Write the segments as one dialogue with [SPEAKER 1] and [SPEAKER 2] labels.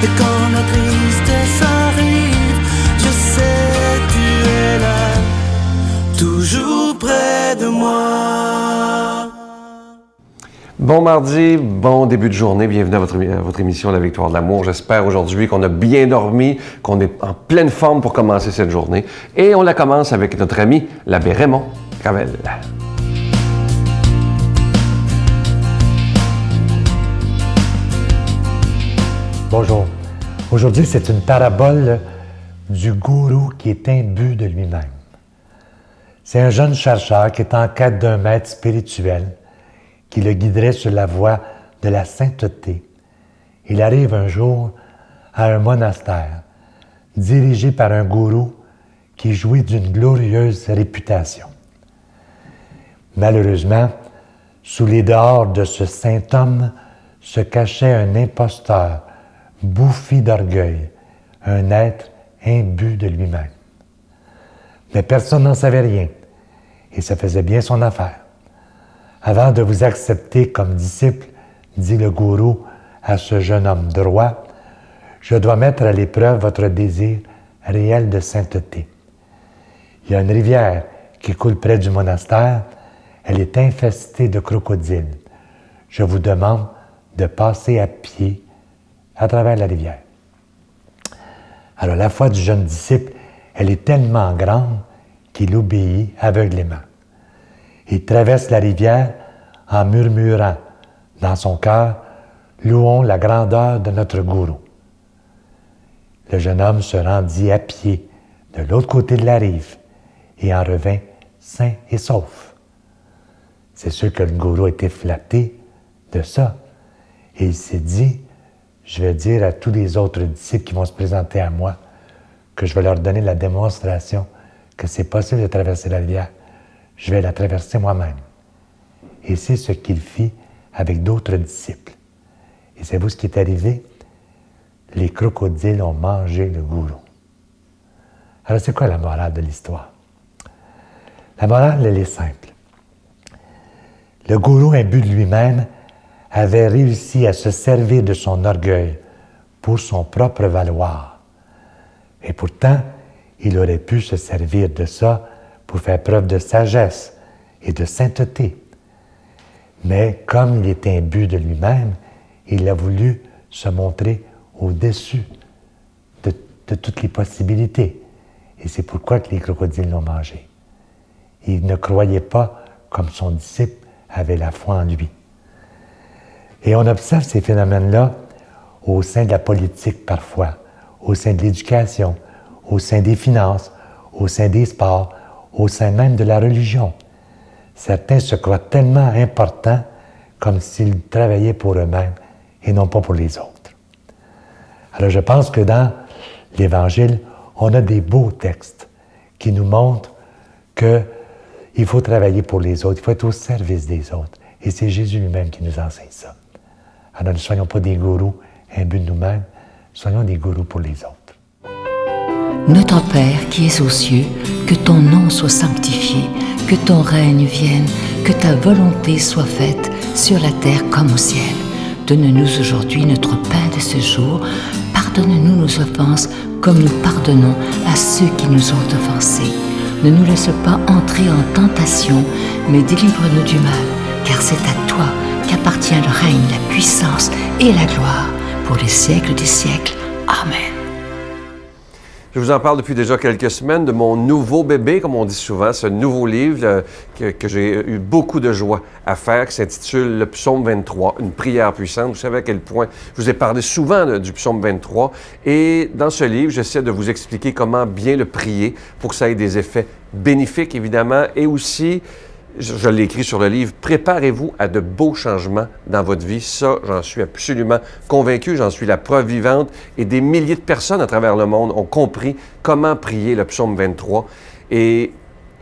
[SPEAKER 1] Et quand la tristesse arrive, je sais tu es là, toujours près de moi.
[SPEAKER 2] Bon mardi, bon début de journée. Bienvenue à votre émission La Victoire de l'amour. J'espère aujourd'hui qu'on a bien dormi, qu'on est en pleine forme pour commencer cette journée. Et on la commence avec notre ami, l'abbé Raymond Gravel.
[SPEAKER 3] Bonjour. Aujourd'hui, c'est une parabole du gourou qui est imbu de lui-même. C'est un jeune chercheur qui est en quête d'un maître spirituel qui le guiderait sur la voie de la sainteté. Il arrive un jour à un monastère dirigé par un gourou qui jouit d'une glorieuse réputation. Malheureusement, sous les dehors de ce saint homme se cachait un imposteur bouffi d'orgueil, un être imbu de lui-même. Mais personne n'en savait rien et ça faisait bien son affaire. Avant de vous accepter comme disciple, dit le gourou à ce jeune homme droit, je dois mettre à l'épreuve votre désir réel de sainteté. Il y a une rivière qui coule près du monastère, elle est infestée de crocodiles. Je vous demande de passer à pied à travers la rivière. Alors la foi du jeune disciple, elle est tellement grande qu'il obéit aveuglément. Il traverse la rivière en murmurant dans son cœur « Louons la grandeur de notre gourou ». Le jeune homme se rendit à pied de l'autre côté de la rive et en revint sain et sauf. C'est sûr que le gourou était flatté de ça. Et il s'est dit « Je vais dire à tous les autres disciples qui vont se présenter à moi que je vais leur donner la démonstration que c'est possible de traverser la rivière. Je vais la traverser moi-même. » Et c'est ce qu'il fit avec d'autres disciples. Et savez-vous ce qui est arrivé? Les crocodiles ont mangé le gourou. Alors c'est quoi la morale de l'histoire? La morale, elle est simple. Le gourou imbu de lui-même avait réussi à se servir de son orgueil pour son propre valoir. Et pourtant, il aurait pu se servir de ça pour faire preuve de sagesse et de sainteté. Mais comme il était imbu de lui-même, il a voulu se montrer au-dessus de toutes les possibilités. Et c'est pourquoi que les crocodiles l'ont mangé. Il ne croyait pas comme son disciple avait la foi en lui. Et on observe ces phénomènes-là au sein de la politique parfois, au sein de l'éducation, au sein des finances, au sein des sports, au sein même de la religion. Certains se croient tellement importants comme s'ils travaillaient pour eux-mêmes et non pas pour les autres. Alors je pense que dans l'Évangile, on a des beaux textes qui nous montrent qu'il faut travailler pour les autres, il faut être au service des autres. Et c'est Jésus lui-même qui nous enseigne ça. Alors ne soyons pas des gourous imbus de nous-mêmes, soyons des gourous pour les autres.
[SPEAKER 4] Notre Père qui es aux cieux, que ton nom soit sanctifié, que ton règne vienne, que ta volonté soit faite sur la terre comme au ciel. Donne-nous aujourd'hui notre pain de ce jour. Pardonne-nous nos offenses comme nous pardonnons à ceux qui nous ont offensés. Ne nous laisse pas entrer en tentation, mais délivre-nous du mal, car c'est à toi qu'appartient le règne, la puissance et la gloire pour les siècles des siècles. Amen.
[SPEAKER 2] Je vous en parle depuis déjà quelques semaines de mon nouveau bébé, comme on dit souvent, ce nouveau livre que j'ai eu beaucoup de joie à faire, qui s'intitule Le Psaume 23, une prière puissante. Vous savez à quel point je vous ai parlé souvent du Psaume 23. Et dans ce livre, j'essaie de vous expliquer comment bien le prier pour que ça ait des effets bénéfiques, évidemment, et aussi, je l'ai écrit sur le livre, préparez-vous à de beaux changements dans votre vie. Ça, j'en suis absolument convaincu, j'en suis la preuve vivante. Et des milliers de personnes à travers le monde ont compris comment prier le Psaume 23. Et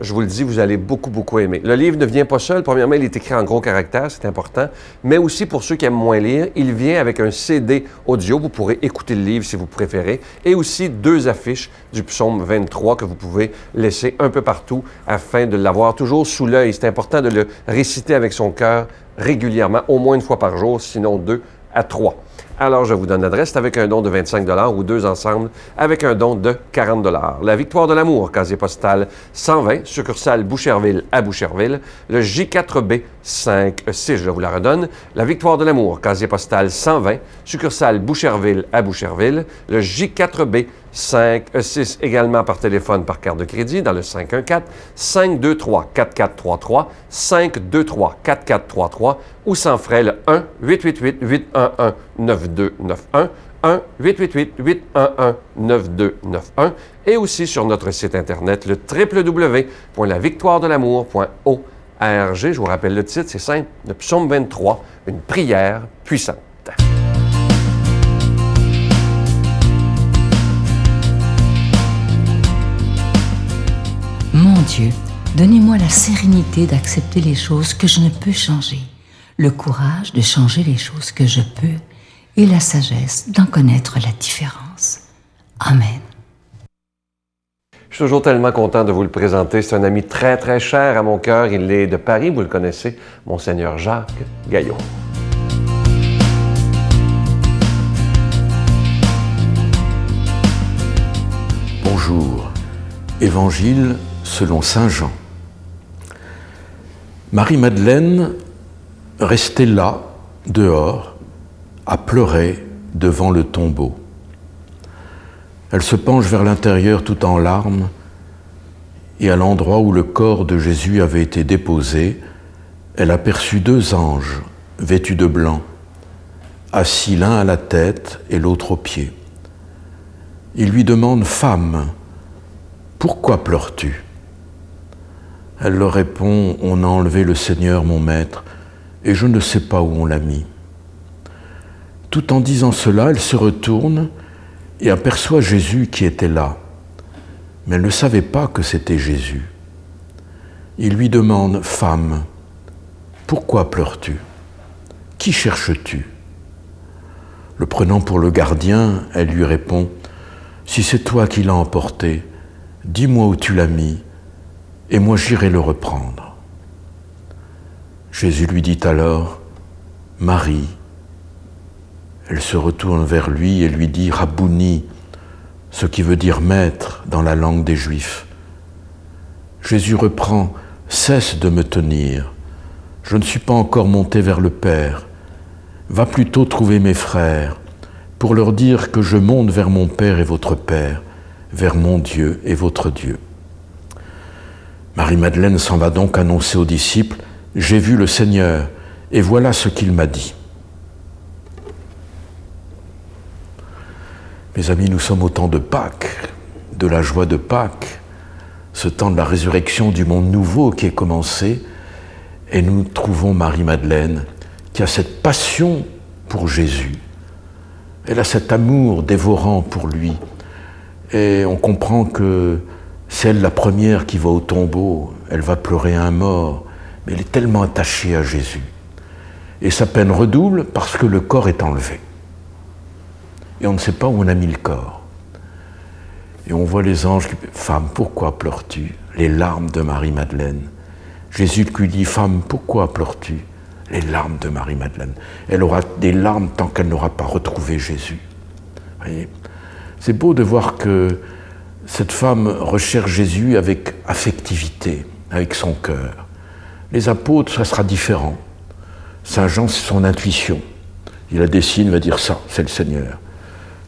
[SPEAKER 2] je vous le dis, vous allez beaucoup aimer. Le livre ne vient pas seul. Premièrement, il est écrit en gros caractères, c'est important. Mais aussi, pour ceux qui aiment moins lire, il vient avec un CD audio. Vous pourrez écouter le livre si vous préférez. Et aussi 2 affiches du Psaume 23 que vous pouvez laisser un peu partout afin de l'avoir toujours sous l'œil. C'est important de le réciter avec son cœur régulièrement, au moins une fois par jour, sinon 2 à 3. Alors, je vous donne l'adresse avec un don de 25 ou 2 ensemble avec un don de 40 La Victoire de l'amour, casier postal 120, succursale Boucherville à Boucherville, le J4B 56, je vous la redonne. La Victoire de l'amour, casier postal 120, succursale Boucherville à Boucherville, le J4B 56, également par téléphone par carte de crédit dans le 514-523-4433, 523-4433 ou sans frais le 1-888-811-9291, 1-888-811-9291 et aussi sur notre site internet le www.lavictoiredelamour.org. Je vous rappelle le titre, c'est simple, le psaume 23, une prière puissante.
[SPEAKER 4] Mon Dieu, donnez-moi la sérénité d'accepter les choses que je ne peux changer, le courage de changer les choses que je peux et la sagesse d'en connaître la différence. Amen.
[SPEAKER 2] Je suis toujours tellement content de vous le présenter. C'est un ami très, très cher à mon cœur. Il est de Paris, vous le connaissez, Monseigneur Jacques Gaillot.
[SPEAKER 5] Bonjour. Évangile selon saint Jean. Marie-Madeleine restait là, dehors, à pleurer devant le tombeau. Elle se penche vers l'intérieur tout en larmes et à l'endroit où le corps de Jésus avait été déposé, elle aperçut 2 anges vêtus de blanc, assis l'un à la tête et l'autre aux pieds. Ils lui demandent « Femme, pourquoi pleures-tu » Elle leur répond « On a enlevé le Seigneur, mon maître, et je ne sais pas où on l'a mis. » Tout en disant cela, elle se retourne et aperçoit Jésus qui était là. Mais elle ne savait pas que c'était Jésus. Il lui demande « Femme, pourquoi pleures-tu? Qui cherches-tu » Le prenant pour le gardien, elle lui répond « Si c'est toi qui l'as emporté, dis-moi où tu l'as mis, et moi j'irai le reprendre. » Jésus lui dit alors « Marie ». Elle se retourne vers lui et lui dit « Rabouni », ce qui veut dire « maître » dans la langue des Juifs. Jésus reprend « Cesse de me tenir, je ne suis pas encore monté vers le Père. Va plutôt trouver mes frères, pour leur dire que je monte vers mon Père et votre Père, vers mon Dieu et votre Dieu. » Marie-Madeleine s'en va donc annoncer aux disciples « J'ai vu le Seigneur, et voilà ce qu'il m'a dit. » Mes amis, nous sommes au temps de Pâques, de la joie de Pâques, ce temps de la résurrection du monde nouveau qui est commencé, et nous trouvons Marie-Madeleine qui a cette passion pour Jésus. Elle a cet amour dévorant pour lui, et on comprend que c'est elle la première qui va au tombeau, elle va pleurer un mort, mais elle est tellement attachée à Jésus. Et sa peine redouble parce que le corps est enlevé. Et on ne sait pas où on a mis le corps. Et on voit les anges qui disent « Femme, pourquoi pleures-tu » Les larmes de Marie-Madeleine. Jésus lui dit « Femme, pourquoi pleures-tu » Les larmes de Marie-Madeleine. Elle aura des larmes tant qu'elle n'aura pas retrouvé Jésus. Voyez, c'est beau de voir que cette femme recherche Jésus avec affectivité, avec son cœur. Les apôtres, ça sera différent. Saint Jean, c'est son intuition. Il la dessine, il va dire ça, c'est le Seigneur.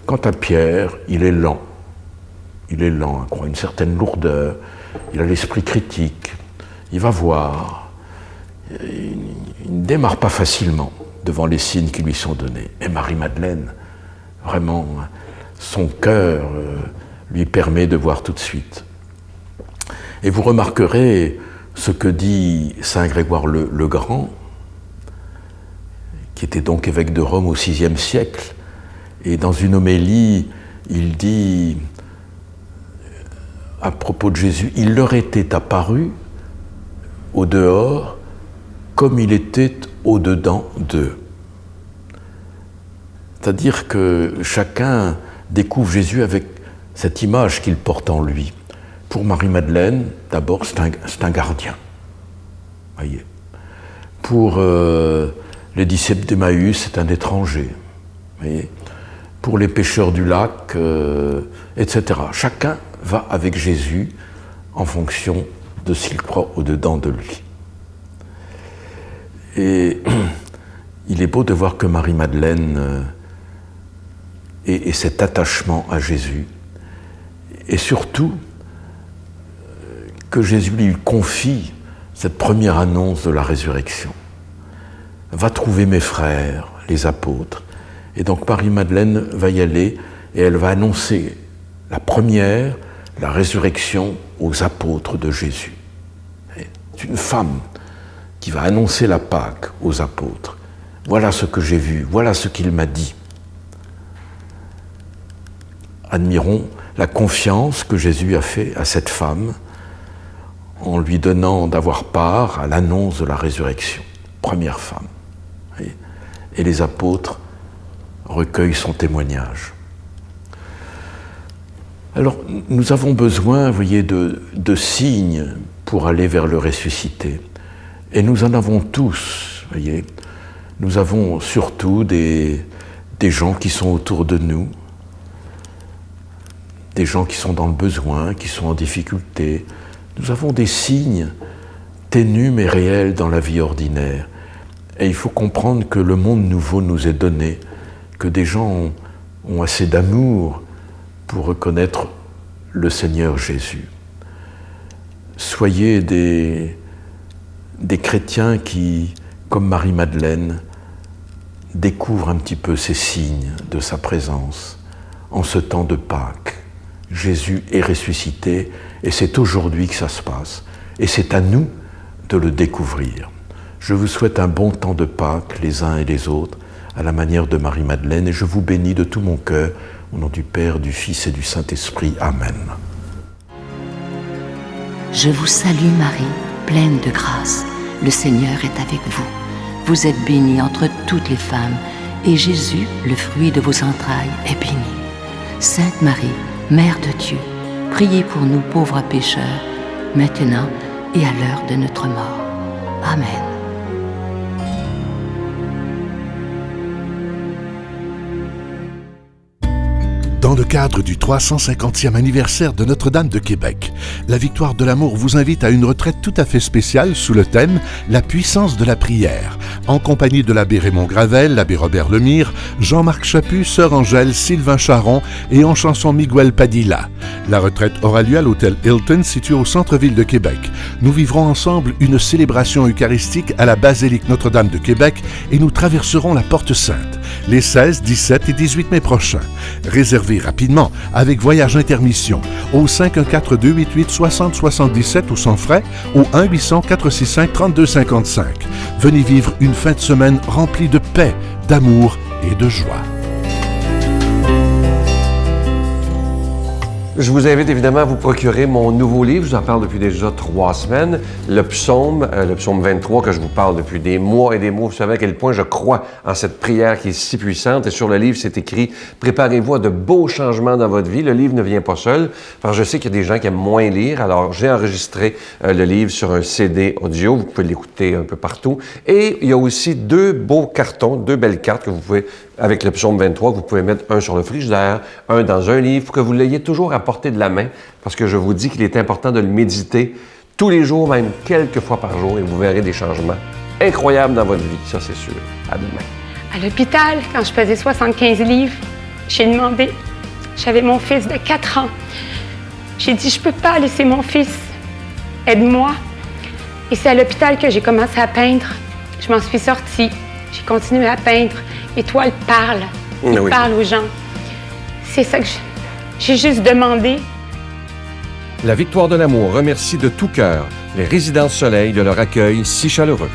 [SPEAKER 5] Quant à Pierre, il est lent. Il est lent, il a une certaine lourdeur. Il a l'esprit critique. Il va voir. Il ne démarre pas facilement devant les signes qui lui sont donnés. Et Marie-Madeleine, vraiment, son cœur lui permet de voir tout de suite. Et vous remarquerez ce que dit saint Grégoire le Grand, qui était donc évêque de Rome au VIe siècle. Et dans une homélie, il dit, à propos de Jésus, « Il leur était apparu au dehors comme il était au dedans d'eux. » C'est-à-dire que chacun découvre Jésus avec cette image qu'il porte en lui. Pour Marie-Madeleine, d'abord, c'est un gardien. Voyez. Pour les disciples d'Emmaüs, c'est un étranger. Vous voyez, pour les pêcheurs du lac, etc. Chacun va avec Jésus en fonction de ce qu'il croit au-dedans de lui. Et il est beau de voir que Marie-Madeleine ait cet attachement à Jésus, et surtout que Jésus lui confie cette première annonce de la résurrection. Va trouver mes frères, les apôtres. Et donc Marie-Madeleine va y aller et elle va annoncer la première, la résurrection aux apôtres de Jésus. C'est une femme qui va annoncer la Pâque aux apôtres. Voilà ce que j'ai vu, voilà ce qu'il m'a dit. Admirons la confiance que Jésus a fait à cette femme en lui donnant d'avoir part à l'annonce de la résurrection. Première femme. Et les apôtres recueillent son témoignage. Alors, nous avons besoin, vous voyez, de signes pour aller vers le ressuscité. Et nous en avons tous, vous voyez. Nous avons surtout des gens qui sont autour de nous, des gens qui sont dans le besoin, qui sont en difficulté. Nous avons des signes ténus mais réels dans la vie ordinaire. Et il faut comprendre que le monde nouveau nous est donné, que des gens ont assez d'amour pour reconnaître le Seigneur Jésus. Soyez des chrétiens qui, comme Marie-Madeleine, découvrent un petit peu ces signes de sa présence en ce temps de Pâques. Jésus est ressuscité et c'est aujourd'hui que ça se passe. Et c'est à nous de le découvrir. Je vous souhaite un bon temps de Pâques, les uns et les autres, à la manière de Marie-Madeleine, et je vous bénis de tout mon cœur, au nom du Père, du Fils et du Saint-Esprit. Amen.
[SPEAKER 4] Je vous salue Marie, pleine de grâce. Le Seigneur est avec vous. Vous êtes bénie entre toutes les femmes, et Jésus, le fruit de vos entrailles, est béni. Sainte Marie, Mère de Dieu, priez pour nous pauvres pécheurs, maintenant et à l'heure de notre mort. Amen.
[SPEAKER 6] Dans le cadre du 350e anniversaire de Notre-Dame de Québec, la Victoire de l'Amour vous invite à une retraite tout à fait spéciale sous le thème « La puissance de la prière », en compagnie de l'abbé Raymond Gravel, l'abbé Robert Lemire, Jean-Marc Chaput, Sœur Angèle, Sylvain Charon et en chanson Miguel Padilla. La retraite aura lieu à l'hôtel Hilton, situé au centre-ville de Québec. Nous vivrons ensemble une célébration eucharistique à la basilique Notre-Dame de Québec et nous traverserons la Porte Sainte les 16, 17 et 18 mai prochains. Réservez rapidement avec Voyage Intermission au 514-288-6077 ou sans frais au 1-800-465-3255. Venez vivre une fin de semaine remplie de paix, d'amour et de joie.
[SPEAKER 2] Je vous invite évidemment à vous procurer mon nouveau livre. Je vous en parle depuis déjà 3 semaines. Le psaume 23 que je vous parle depuis des mois et des mois. Vous savez à quel point je crois en cette prière qui est si puissante. Et sur le livre, c'est écrit « Préparez-vous à de beaux changements dans votre vie ». Le livre ne vient pas seul, parce que je sais qu'il y a des gens qui aiment moins lire. Alors, j'ai enregistré le livre sur un CD audio. Vous pouvez l'écouter un peu partout. Et il y a aussi 2 beaux cartons, 2 belles cartes que vous pouvez, avec le psaume 23, vous pouvez mettre un sur le frigidaire, un dans un livre, pour que vous l'ayez toujours à portée de la main, parce que je vous dis qu'il est important de le méditer tous les jours, même quelques fois par jour, et vous verrez des changements incroyables dans votre vie, ça c'est sûr. À demain.
[SPEAKER 7] À l'hôpital, quand je pesais 75 livres, j'ai demandé, j'avais mon fils de 4 ans, j'ai dit, je peux pas laisser mon fils, aide-moi. Et c'est à l'hôpital que j'ai commencé à peindre. Je m'en suis sortie, j'ai continué à peindre. Les toiles parlent, ils parlent aux gens. C'est ça que j'ai juste demandé.
[SPEAKER 2] La Victoire de l'Amour remercie de tout cœur les Résidences Soleil de leur accueil si chaleureux.